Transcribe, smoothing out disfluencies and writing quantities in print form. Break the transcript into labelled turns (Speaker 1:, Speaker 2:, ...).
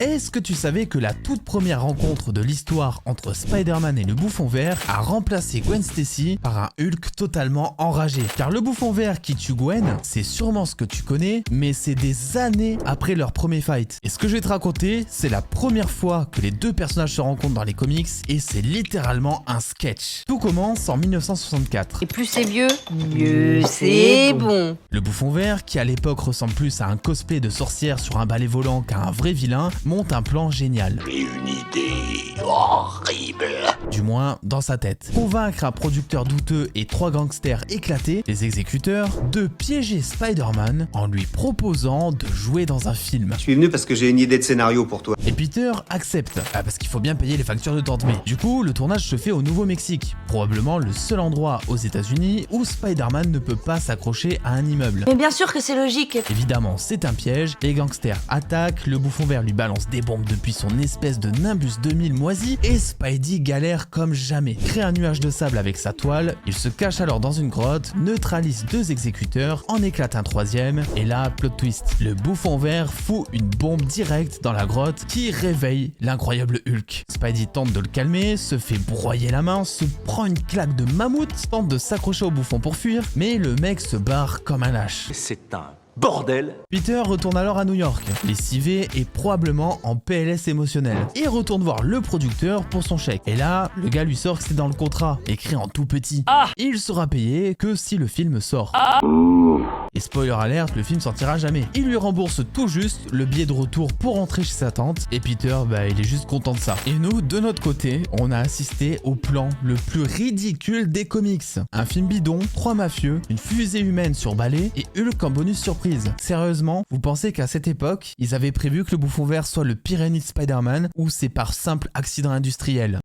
Speaker 1: Est-ce que tu savais que la toute première rencontre de l'histoire entre Spider-Man et le Bouffon Vert a remplacé Gwen Stacy par un Hulk totalement enragé? Car le Bouffon Vert qui tue Gwen, c'est sûrement ce que tu connais, mais c'est des années après leur premier fight. Et ce que je vais te raconter, c'est la première fois que les deux personnages se rencontrent dans les comics et c'est littéralement un sketch. Tout commence en 1964.
Speaker 2: Et plus c'est vieux, mieux c'est bon.
Speaker 1: Le Bouffon Vert, qui à l'époque ressemble plus à un cosplay de sorcière sur un balai volant qu'à un vrai vilain, monte un plan génial.
Speaker 3: J'ai une idée horrible.
Speaker 1: Du moins, dans sa tête. Convaincre un producteur douteux et trois gangsters éclatés, les exécuteurs, de piéger Spider-Man en lui proposant de jouer dans un film.
Speaker 4: Je suis venu parce que j'ai une idée de scénario pour toi.
Speaker 1: Et Peter accepte, parce qu'il faut bien payer les factures de Tante May. Du coup, le tournage se fait au Nouveau-Mexique, probablement le seul endroit aux États-Unis où Spider-Man ne peut pas s'accrocher à un immeuble.
Speaker 2: Mais bien sûr que c'est logique.
Speaker 1: Évidemment, c'est un piège, les gangsters attaquent, le Bouffon Vert lui balance des bombes depuis son espèce de Nimbus 2000 moisi et Spidey galère comme jamais. Crée un nuage de sable avec sa toile, il se cache alors dans une grotte, neutralise deux exécuteurs, en éclate un troisième et là, plot twist, le Bouffon Vert fout une bombe directe dans la grotte qui réveille l'incroyable Hulk. Spidey tente de le calmer, se fait broyer la main, se prend une claque de mammouth, tente de s'accrocher au bouffon pour fuir, mais le mec se barre comme un lâche.
Speaker 3: C'est un bordel.
Speaker 1: Peter retourne alors à New York, lessivé et probablement en PLS émotionnel, et retourne voir le producteur pour son chèque. Et là, le gars lui sort que c'est dans le contrat, écrit en tout petit. Il sera payé que si le film sort. Et spoiler alert, le film sortira jamais. Il lui rembourse tout juste le billet de retour pour rentrer chez sa tante, et Peter, il est juste content de ça. Et nous, de notre côté, on a assisté au plan le plus ridicule des comics. Un film bidon, 3 mafieux, une fusée humaine sur balai, et Hulk en bonus surprise. Sérieusement, vous pensez qu'à cette époque, ils avaient prévu que le Bouffon Vert soit le pire ennemi de Spider-Man ou c'est par simple accident industriel?